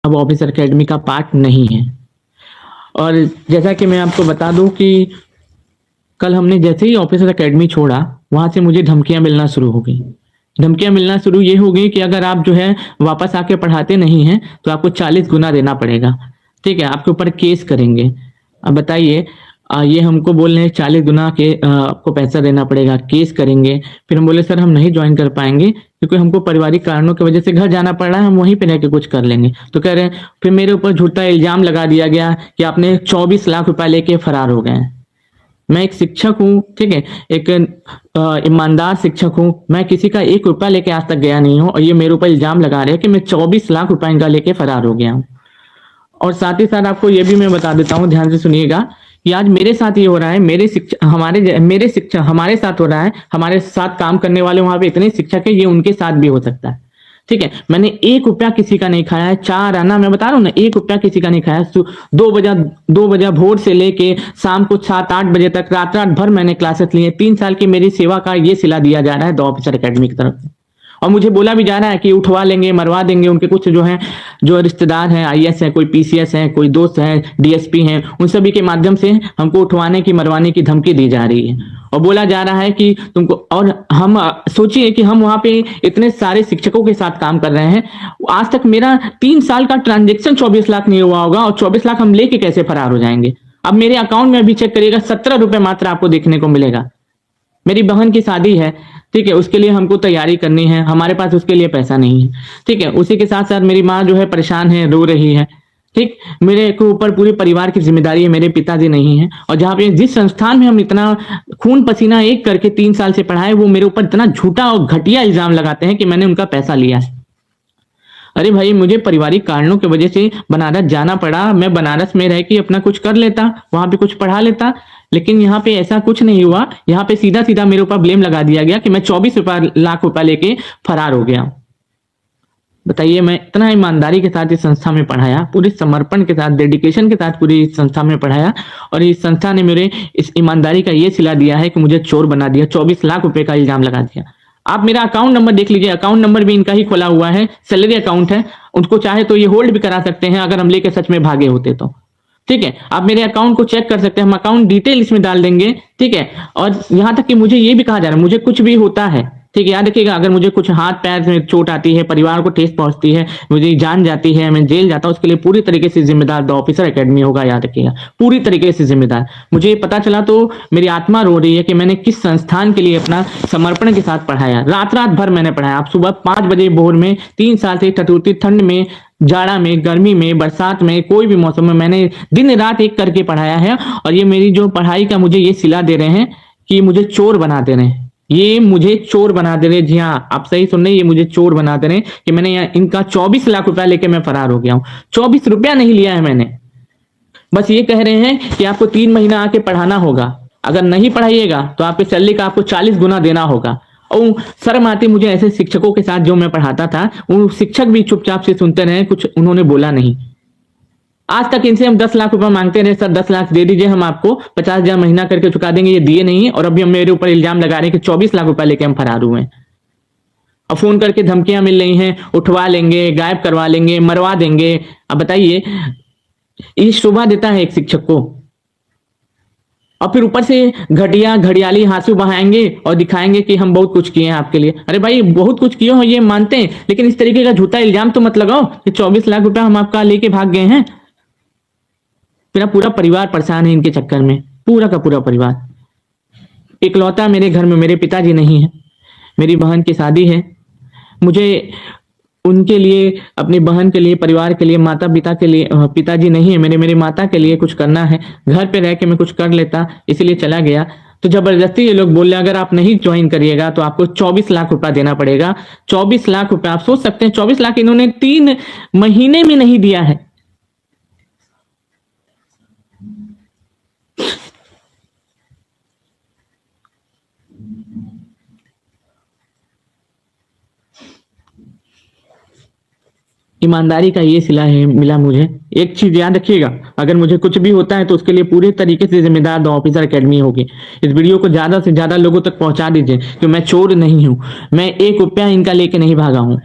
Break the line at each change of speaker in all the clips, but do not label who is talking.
अब officer academy का part नहीं है। और जैसा कि मैं आपको बता दूं कि कल हमने जैसे ही ऑफिसर एकेडमी छोड़ा, वहां से मुझे धमकियां मिलना शुरू हो गई। धमकियां मिलना शुरू ये हो गई कि अगर आप जो है वापस आके पढ़ाते नहीं हैं तो आपको 40 गुना देना पड़ेगा। ठीक है, आपके ऊपर केस करेंगे। अब बताइए, ये हमको बोल रहे हैं 40 गुना के आपको पैसा देना पड़ेगा, केस करेंगे। फिर हम बोले सर हम नहीं ज्वाइन कर पाएंगे क्योंकि हमको पारिवारिक कारणों की वजह से घर जाना पड़ रहा है, हम वहीं पे रह के कुछ कर लेंगे। तो कह रहे हैं, फिर मेरे ऊपर झूठा इल्जाम लगा दिया गया कि आपने 24 लाख रुपए लेके फरार हो गए हैं। मैं एक शिक्षक हूँ, ठीक है, एक ईमानदार शिक्षक हूँ, मैं किसी का 1 रुपया लेके आज तक गया नहीं हूँ और ये मेरे ऊपर इल्जाम लगा रहे हैं कि मैं 24 लाख रुपए इनका लेके फरार हो गया हूँ। और साथ ही साथ आपको ये भी मैं बता देता हूँ, ध्यान से सुनिएगा कि आज मेरे साथ ये हो रहा है, मेरे शिक्षक हमारे साथ हो रहा है, हमारे साथ काम करने वाले वहां पे इतने शिक्षक है, ये उनके साथ भी हो सकता है। ठीक है, मैंने 1 रुपया किसी का नहीं खाया है। 4 आना, मैं बता रहा हूँ ना, 1 रुपया किसी का नहीं खाया। 2 बजे भोर से लेके शाम को 7-8 बजे तक रात रात भर मैंने क्लासेस ली है। 3 साल की मेरी सेवा का ये सिला दिया जा रहा है द ऑफिसर एकेडमी की तरफ से। और मुझे बोला भी जा रहा है कि उठवा लेंगे, मरवा देंगे। उनके कुछ जो है, जो रिश्तेदार हैं, आईएएस है, कोई पीसीएस है, कोई दोस्त है, डीएसपी हैं, उन सभी के माध्यम से हमको उठवाने की, मरवाने की धमकी दी जा रही है। और बोला जा रहा है कि तुमको, और हम सोचिए कि हम वहां पे इतने सारे शिक्षकों के साथ काम कर रहे हैं, आज तक मेरा 3 साल का ट्रांजेक्शन 24 लाख नहीं हुआ होगा और 24 लाख हम लेके कैसे फरार हो जाएंगे। अब मेरे अकाउंट में अभी चेक करिएगा, 17 रुपए मात्र आपको देखने को मिलेगा। मेरी बहन की शादी है, ठीक है, उसके लिए हमको तैयारी करनी है, हमारे पास उसके लिए पैसा नहीं है। ठीक है, उसी के साथ साथ मेरी माँ जो है परेशान है, रो रही है। ठीक, मेरे को ऊपर पूरे परिवार की जिम्मेदारी है, मेरे पिताजी नहीं है। और जहाँ पे जिस संस्थान में हम इतना खून पसीना एक करके 3 साल से पढ़ाए, वो मेरे ऊपर इतना झूठा और घटिया इल्जाम लगाते हैं कि मैंने उनका पैसा लिया है। अरे भाई, मुझे पारिवारिक कारणों की वजह से बनारस जाना पड़ा। मैं बनारस में रह के अपना कुछ कर लेता, वहां पे कुछ पढ़ा लेता, लेकिन यहाँ पे ऐसा कुछ नहीं हुआ। यहाँ पे सीधा सीधा मेरे ऊपर ब्लेम लगा दिया गया कि मैं 24 लाख रुपए लेके फरार हो गया। बताइए, मैं इतना ईमानदारी के साथ इस संस्था में पढ़ाया, पूरे समर्पण के साथ, डेडिकेशन के साथ पूरी इस संस्था में पढ़ाया, और इस संस्था ने मेरे इस ईमानदारी का ये सिला दिया है कि मुझे चोर बना दिया, 24 लाख रुपए का इल्जाम लगा दिया। आप मेरा अकाउंट नंबर देख लीजिए, अकाउंट नंबर भी इनका ही खोला हुआ है, सैलरी अकाउंट है। उनको चाहे तो ये होल्ड भी करा सकते हैं अगर हम लेके सच में भागे होते तो। ठीक है, आप मेरे अकाउंट को चेक कर सकते हैं, हम अकाउंट डिटेल इसमें डाल देंगे। ठीक है, और यहां तक कि मुझे ये भी कहा जा रहा है, मुझे कुछ भी होता है, ठीक है, याद रखिएगा, अगर मुझे कुछ हाथ पैर में चोट आती है, परिवार को ठेस पहुंचती है, मुझे जान जाती है, मैं जेल जाता हूं, उसके लिए पूरी तरीके से जिम्मेदार द ऑफिसर एकेडमी होगा, याद रखिएगा, पूरी तरीके से जिम्मेदार। मुझे ये पता चला तो मेरी आत्मा रो रही है कि मैंने किस संस्थान के लिए अपना समर्पण के साथ पढ़ाया। रात रात भर मैंने पढ़ाया। आप सुबह 5 बजे भोर में, 3 साल से ठठुरती ठंड में, जाड़ा में, गर्मी में, बरसात में, कोई भी मौसम में मैंने दिन रात एक करके पढ़ाया है। और ये मेरी जो पढ़ाई का मुझे ये सिला दे रहे हैं कि मुझे चोर बना दे रहे हैं, ये मुझे चोर बना दे रहे हैं। जी हाँ, आप सही सुन रहे हैं, ये मुझे चोर बना दे रहे हैं कि मैंने इनका 24 लाख रुपया लेके मैं फरार हो गया हूँ। 24 रुपया नहीं लिया है मैंने। बस ये कह रहे हैं कि आपको 3 महीना आके पढ़ाना होगा, अगर नहीं पढ़ाइएगा तो आपके सैलरी का आपको 40 गुना देना होगा। और शर्म आती मुझे ऐसे शिक्षकों के साथ जो मैं पढ़ाता था, उन शिक्षक भी चुपचाप से सुनते रहे, कुछ उन्होंने बोला नहीं। आज तक इनसे हम 10 लाख रुपए मांगते रहे, सर 10 लाख दे दीजिए, हम आपको 50,000 महीना करके चुका देंगे, ये दिए नहीं। और अभी हम मेरे ऊपर इल्जाम लगा रहे हैं कि 24 लाख रुपए लेके हम फरार हुए हैं। और फोन करके धमकियां मिल रही हैं, उठवा लेंगे, गायब करवा लेंगे, मरवा देंगे। अब बताइए, ये शोभा देता है एक शिक्षक को? और फिर ऊपर से घटिया घड़ियाली आंसू बहाएंगे और दिखाएंगे कि हम बहुत कुछ किए हैं आपके लिए। अरे भाई, बहुत कुछ किए हो ये मानते हैं, लेकिन इस तरीके का झूठा इल्जाम तो मत लगाओ कि 24 लाख रुपया हम आपका लेके भाग गए हैं। मेरा पूरा परिवार परेशान है इनके चक्कर में, पूरा का पूरा परिवार। इकलौता मेरे घर में मेरे पिताजी नहीं है, मेरी बहन की शादी है, मुझे उनके लिए, अपनी बहन के लिए, परिवार के लिए, माता पिता के लिए, पिताजी नहीं है मेरे, मेरी माता के लिए कुछ करना है। घर पे रह के मैं कुछ कर लेता, इसीलिए चला गया। तो जबरदस्ती ये लोग बोल रहे अगर आप नहीं ज्वाइन करिएगा तो आपको 24 लाख रुपया देना पड़ेगा। 24 लाख रुपया, आप सोच सकते हैं, 24 लाख इन्होंने 3 महीने में नहीं दिया है। ईमानदारी का ये सिला है मिला मुझे। एक चीज याद रखिएगा, अगर मुझे कुछ भी होता है तो उसके लिए पूरे तरीके से जिम्मेदार द ऑफिसर एकेडमी होगी। इस वीडियो को ज्यादा से ज्यादा लोगों तक पहुंचा दीजिए कि मैं चोर नहीं हूं, मैं 1 रुपया इनका लेके नहीं भागा हूं।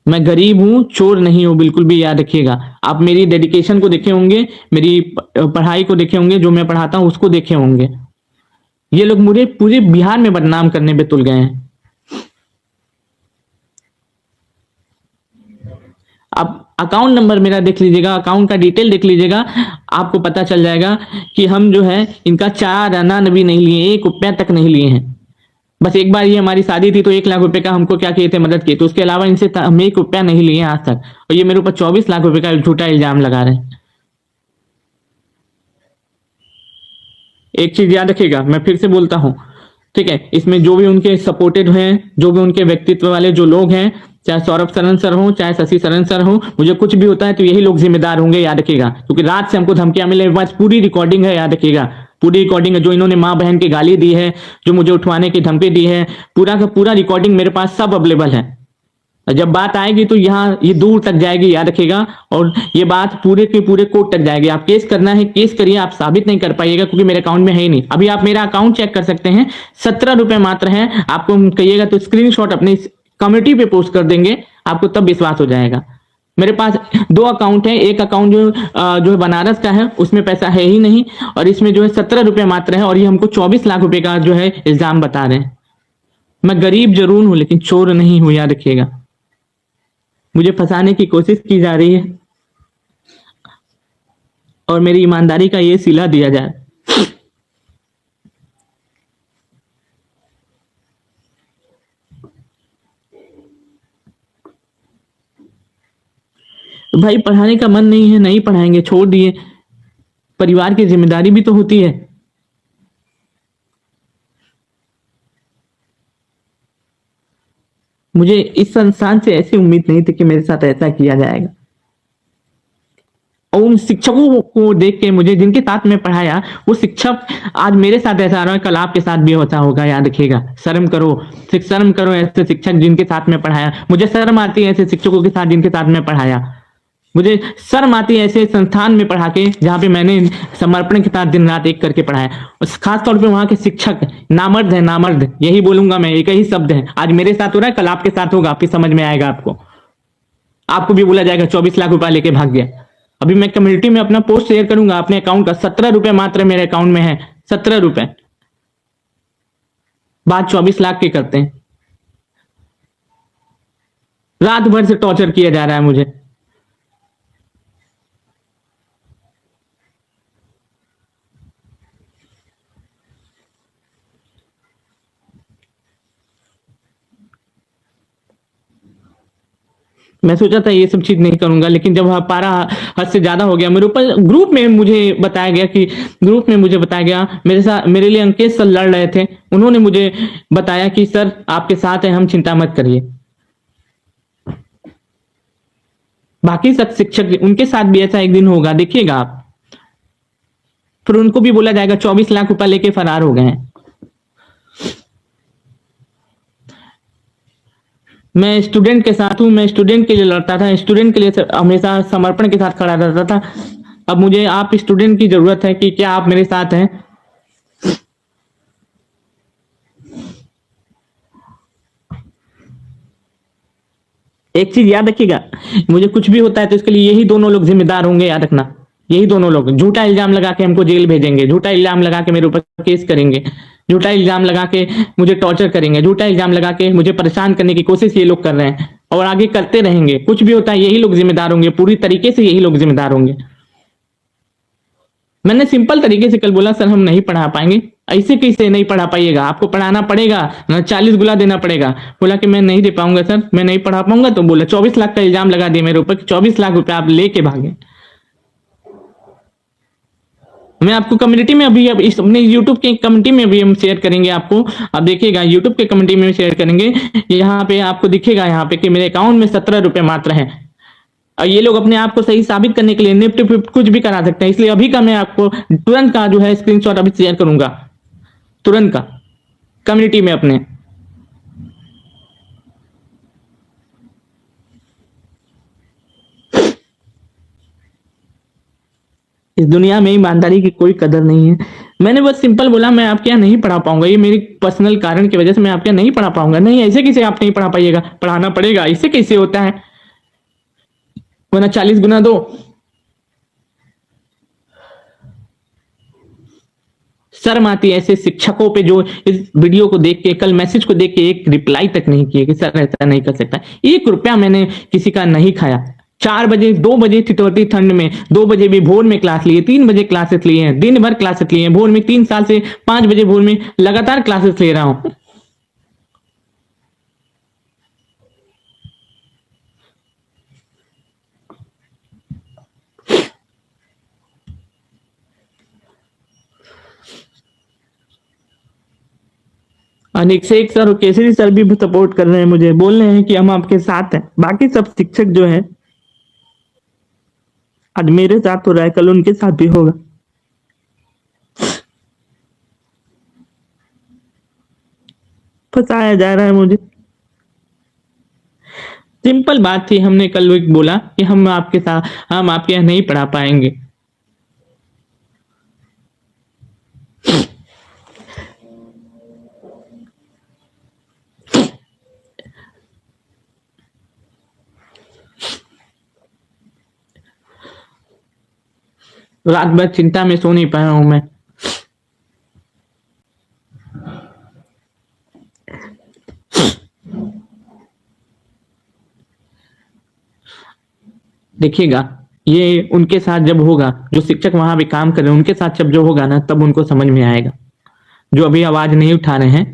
मैं गरीब हूं, चोर नहीं हूं, बिल्कुल भी याद रखिएगा। आप मेरी डेडिकेशन को देखे होंगे, मेरी पढ़ाई को देखे होंगे, जो मैं पढ़ाता हूं उसको देखे होंगे। ये लोग मुझे पूरे बिहार में बदनाम करने पे तुल गए हैं। आप अकाउंट नंबर मेरा देख लीजिएगा, अकाउंट का डिटेल देख लीजिएगा, आपको पता चल जाएगा कि हम जो है इनका 4 आना भी नहीं लिए, 1 रुपया तक नहीं लिए हैं। बस एक बार ये हमारी शादी थी तो 1 लाख रुपए का हमको क्या किए थे, मदद की। तो उसके अलावा इनसे हम 1 रुपया नहीं लिए आज तक, और ये मेरे ऊपर 24 लाख रुपए का झूठा इल्जाम लगा रहे हैं। एक चीज याद रखिएगा, मैं फिर से बोलता हूं, ठीक है, इसमें जो भी उनके सपोर्टेड हैं, जो भी उनके व्यक्तित्व वाले जो लोग हैं, चाहे सौरभ सरन सर हो, चाहे शशि सरन सर हो, मुझे कुछ भी होता है तो यही लोग जिम्मेदार होंगे, याद रखिएगा। क्योंकि रात से हमको धमकियां मिले, मेरे पास पूरी रिकॉर्डिंग है, याद रखिएगा, पूरी रिकॉर्डिंग है। जो इन्होंने माँ बहन की गाली दी है, जो मुझे उठवाने की धमकी दी है, पूरा का पूरा रिकॉर्डिंग मेरे पास सब अवेलेबल है। जब बात आएगी तो यहाँ ये दूर तक जाएगी, याद रखिएगा, और ये बात पूरे के पूरे कोर्ट तक जाएगी। आप केस करना है, केस करिए, आप साबित नहीं कर पाइएगा क्योंकि मेरे अकाउंट में है ही नहीं। अभी आप मेरा अकाउंट चेक कर सकते हैं, 17 रुपए मात्र है। आपको हम कहिएगा तो स्क्रीनशॉट अपनी कम्युनिटी पे पोस्ट कर देंगे, आपको तब विश्वास हो जाएगा। मेरे पास 2 अकाउंट है, एक अकाउंट जो है बनारस का है, उसमें पैसा है ही नहीं, और इसमें जो है 17 रुपए मात्र है, और ये हमको 24 लाख रुपए का जो है इल्जाम बता रहे हैं। मैं गरीब जरूर हूं लेकिन चोर नहीं हूं, याद रखिएगा। मुझे फंसाने की कोशिश की जा रही है और मेरी ईमानदारी का ये सिला दिया जाए। भाई पढ़ाने का मन नहीं है, नहीं पढ़ाएंगे, छोड़ दिए। परिवार की जिम्मेदारी भी तो होती है। मुझे इस संस्थान से ऐसी उम्मीद नहीं थी कि मेरे साथ ऐसा किया जाएगा। और उन शिक्षकों को देख के मुझे, जिनके साथ में पढ़ाया, वो शिक्षक आज मेरे साथ ऐसा आ रहा है, कल आपके साथ भी होता होगा, याद रखिएगा। शर्म करो, शर्म करो ऐसे शिक्षक जिनके साथ में पढ़ाया। मुझे शर्म आती है ऐसे शिक्षकों के साथ जिनके साथ में पढ़ाया। मुझे शर्म आती है ऐसे संस्थान में पढ़ा के जहाँ पे मैंने समर्पण के साथ दिन रात एक करके पढ़ाया। और खास तौर पे वहां के शिक्षक नामर्द है, नामर्द, यही बोलूंगा मैं, एक ही शब्द है। आज मेरे साथ हो रहा है, कल आपके साथ होगा, फिर समझ में आएगा आपको। आपको भी बोला जाएगा 24 लाख रुपया लेके भाग गया। अभी मैं कम्युनिटी में अपना पोस्ट शेयर करूंगा अपने अकाउंट का, 17 रुपए मात्र मेरे अकाउंट में है, 17 रुपए। बात 24 लाख की करते हैं। रात भर से टॉर्चर किया जा रहा है मुझे। मैं सोचा था ये सब चीज नहीं करूंगा, लेकिन जब पारा हद से ज्यादा हो गया मेरे ऊपर, ग्रुप में मुझे बताया गया, मेरे साथ, मेरे लिए अंकेश सर लड़ रहे थे, उन्होंने मुझे बताया कि सर आपके साथ है, हम चिंता मत करिए। बाकी सब शिक्षक, उनके साथ भी ऐसा एक दिन होगा, देखिएगा आप। फिर उनको भी बोला जाएगा 24 लाख रुपया लेके फरार हो गए हैं। मैं स्टूडेंट के साथ हूं, मैं स्टूडेंट के लिए लड़ता था, स्टूडेंट के लिए हमेशा समर्पण के साथ खड़ा रहता था। अब मुझे आप स्टूडेंट की जरूरत है कि क्या आप मेरे साथ हैं? एक चीज याद रखिएगा, मुझे कुछ भी होता है तो इसके लिए यही दोनों लोग जिम्मेदार होंगे, याद रखना। यही दोनों लोग झूठा इल्जाम लगा के हमको जेल भेजेंगे, झूठा इल्जाम लगा के मेरे ऊपर केस करेंगे, झूठा इल्जाम लगा के मुझे टॉर्चर करेंगे, झूठा इल्जाम लगा के मुझे परेशान करने की कोशिश ये लोग कर रहे हैं और आगे करते रहेंगे। कुछ भी होता है यही लोग जिम्मेदार होंगे, पूरी तरीके से यही लोग जिम्मेदार होंगे। मैंने सिंपल तरीके से कल बोला, सर हम नहीं पढ़ा पाएंगे। ऐसे कैसे नहीं पढ़ा पाइएगा, आपको पढ़ाना पड़ेगा, 40 गुना देना पड़ेगा। बोला कि मैं नहीं दे पाऊंगा सर, मैं नहीं पढ़ा पाऊंगा। तो बोला 24 लाख का इल्जाम लगा दिया मेरे ऊपर, 24 लाख रुपए आप लेके भागे। मैं आपको कम्युनिटी में अभी, अब इस अपने यूट्यूब के कम्युनिटी में भी हम शेयर करेंगे आपको। आप देखिएगा यूट्यूब के कम्युनिटी में शेयर करेंगे, यहाँ पे आपको दिखेगा यहाँ पे कि मेरे अकाउंट में 17 रुपए मात्र है। और ये लोग अपने आप को सही साबित करने के लिए निफ्ट फिफ्ट कुछ भी करा सकते हैं। इसलिए अभी का मैं आपको तुरंत का जो है स्क्रीनशॉट अभी शेयर करूंगा, तुरंत का, कम्युनिटी में अपने। इस दुनिया में ईमानदारी की कोई कदर नहीं है। मैंने बस सिंपल बोला मैं आपके यहाँ नहीं पढ़ा पाऊंगा, ये मेरी पर्सनल कारण की वजह से मैं आपके यहाँ नहीं पढ़ा पाऊंगा। नहीं, ऐसे कैसे आप नहीं पढ़ा पाइएगा, पढ़ाना पड़ेगा, ऐसे कैसे होता है? वरना 40 गुना दो। शर्म आती है ऐसे शिक्षकों पे जो इस वीडियो को देख के, कल मैसेज को देख के एक रिप्लाई तक नहीं किए कि सर ऐसा नहीं कर सकता। 1 रुपया मैंने किसी का नहीं खाया। 4 बजे 2 बजे ठिठुरती ठंड में 2 बजे भी भोर में क्लास लिए, 3 बजे क्लासेस लिए हैं, दिन भर क्लासेस लिए हैं भोर में, 3 साल से 5 बजे भोर में लगातार क्लासेस ले रहा हूं। अनेक से एक सर, केसरी सर भी सपोर्ट कर रहे हैं मुझे, बोल रहे हैं कि हम आपके साथ हैं। बाकी सब शिक्षक जो है, आज मेरे साथ हो रहा है, कल उनके साथ भी होगा। फंसाया जा रहा है मुझे। सिंपल बात थी, हमने कल एक बोला कि हम आपके साथ, हम आपके यहाँ नहीं पढ़ा पाएंगे। रात भर चिंता में सो नहीं पाया हूं मैं। देखिएगा, ये उनके साथ जब होगा, जो शिक्षक वहां पे काम कर रहे हैं उनके साथ जब जो होगा ना, तब उनको समझ में आएगा। जो अभी आवाज नहीं उठा रहे हैं,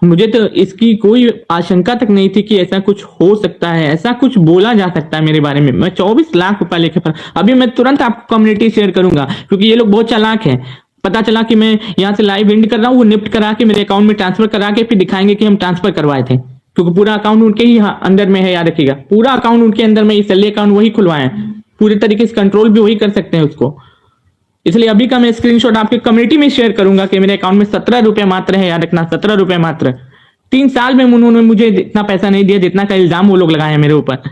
मुझे तो इसकी कोई आशंका तक नहीं थी कि ऐसा कुछ हो सकता है, ऐसा कुछ बोला जा सकता है मेरे बारे में। मैं 24 लाख रुपए लेके पर अभी मैं तुरंत आपको कम्युनिटी शेयर करूंगा, क्योंकि ये लोग बहुत चालाक हैं। पता चला कि मैं यहाँ से लाइव एंड कर रहा हूँ, वो निफ्ट करा के मेरे अकाउंट में ट्रांसफर करा के फिर दिखाएंगे कि हम ट्रांसफर करवाए थे, क्योंकि पूरा अकाउंट उनके ही अंदर में है। याद रखिएगा, पूरा अकाउंट उनके अंदर में, इसलिए अकाउंट वही खुलवाए हैं, पूरे तरीके से कंट्रोल भी वही कर सकते हैं उसको। इसलिए अभी का मैं स्क्रीनशॉट आपके कम्युनिटी में शेयर करूंगा कि मेरे अकाउंट में 17 रुपए मात्र है। याद रखना, 17 रुपए मात्र। 3 साल में उन्होंने मुझे इतना पैसा नहीं दिया जितना का इल्जाम वो लोग लगाए हैं मेरे ऊपर।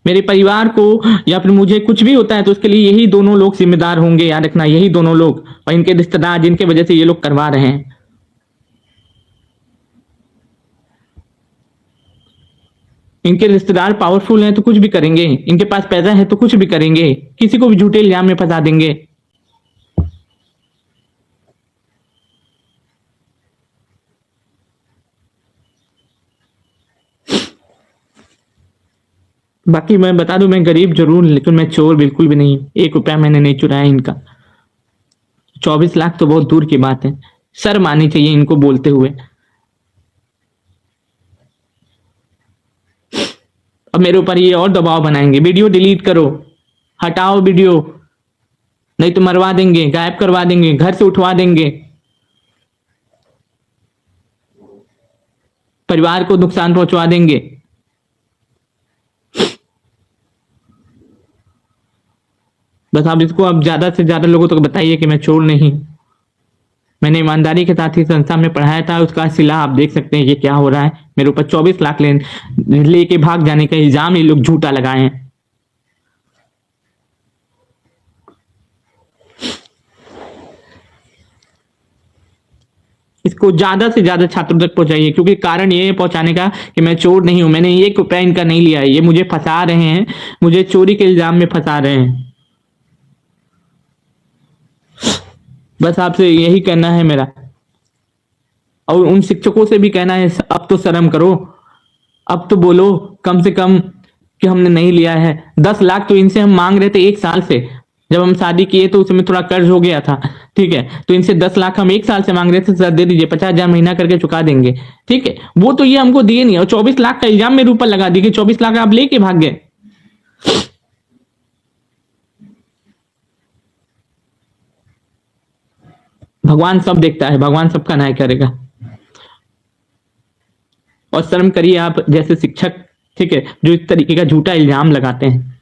मेरे परिवार को या फिर मुझे कुछ भी होता है तो उसके लिए यही दोनों लोग जिम्मेदार होंगे। याद रखना, यही दोनों लोग और इनके रिश्तेदार, जिनके वजह से ये लोग करवा रहे हैं। इनके रिश्तेदार पावरफुल हैं तो कुछ भी करेंगे, इनके पास पैसा है तो कुछ भी करेंगे, किसी को भी झूठे इल्जाम में फंसा देंगे। बाकी मैं बता दूं, मैं गरीब जरूर, लेकिन मैं चोर बिल्कुल भी नहीं। 1 रुपया मैंने नहीं चुराया इनका। 24 लाख तो बहुत दूर की बात है, शर्म आनी चाहिए इनको बोलते हुए। अब मेरे ऊपर ये और दबाव बनाएंगे, वीडियो डिलीट करो, हटाओ वीडियो, नहीं तो मरवा देंगे, गायब करवा देंगे, घर से उठवा देंगे, परिवार को नुकसान पहुंचवा देंगे। बस आप इसको अब ज्यादा से ज्यादा लोगों तक बताइए कि मैं चोर नहीं, मैंने ईमानदारी के साथ ही संस्था में पढ़ाया था। उसका सिला आप देख सकते हैं, ये क्या हो रहा है। मेरे ऊपर 24 लाख लेके भाग जाने का इल्जाम ये लोग झूठा लगाए हैं। इसको ज्यादा से ज्यादा छात्रों तक पहुंचाइए, क्योंकि कारण ये है पहुंचाने का कि मैं चोर नहीं हूं, मैंने 1 रुपया इनका नहीं लिया है। ये मुझे फंसा रहे हैं, मुझे चोरी के इल्जाम में फंसा रहे हैं। बस आपसे यही कहना है मेरा, और उन शिक्षकों से भी कहना है, अब तो शर्म करो, अब तो बोलो कम से कम कि हमने नहीं लिया है। 10 लाख तो इनसे हम मांग रहे थे 1 साल से, जब हम शादी किए तो उसमें थोड़ा कर्ज हो गया था, ठीक है। तो इनसे 10 लाख हम 1 साल से मांग रहे थे, सर दे दीजिए, 50,000 महीना करके चुका देंगे, ठीक है। वो तो ये हमको दिए नहीं, और 24 लाख का इल्जाम मेरे ऊपर लगा दिए, 24 लाख आप लेके भाग गए। भगवान सब देखता है, भगवान सबका न्याय करेगा। और शर्म करिए आप जैसे शिक्षक, ठीक है, जो इस तरीके का झूठा इल्जाम लगाते हैं।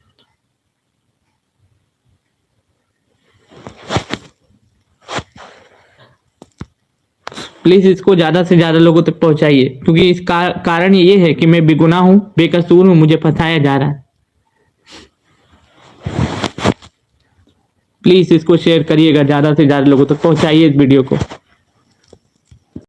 प्लीज इसको ज्यादा से ज्यादा लोगों तक पहुंचाइए, क्योंकि इसका कारण ये है कि मैं बेगुनाह हूं, बेकसूर हूं, मुझे फंसाया जा रहा है। प्लीज इसको शेयर करिएगा, ज्यादा से ज्यादा लोगों तक पहुंचाइए इस वीडियो को।